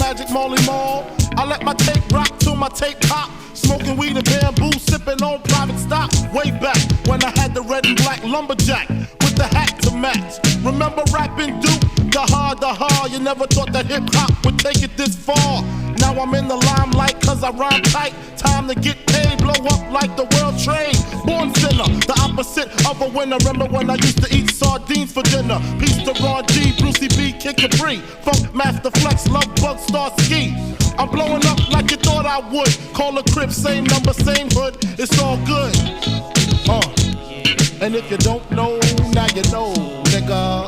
Magic Molly Mall. I let my tape rock till my tape pop. Smoking weed and bamboo, sipping on private stock. Way back when I had the red and black lumberjack with the hat to match. Remember rapping Duke? The hard, you never thought that hip-hop would take it this far. Now I'm in the limelight cause I rhyme tight. Time to get paid, blow up like the world trade. Born sinner, the opposite of a winner. Remember when I used to eat sardines for dinner? Peace to Ron G, Brucey B, Kid Capri, Funk Master Flex, Love Bug, Star Ski. I'm blowing up like you thought I would. Call a crib, same number, same hood. It's all good. And if you don't know, now you know, nigga.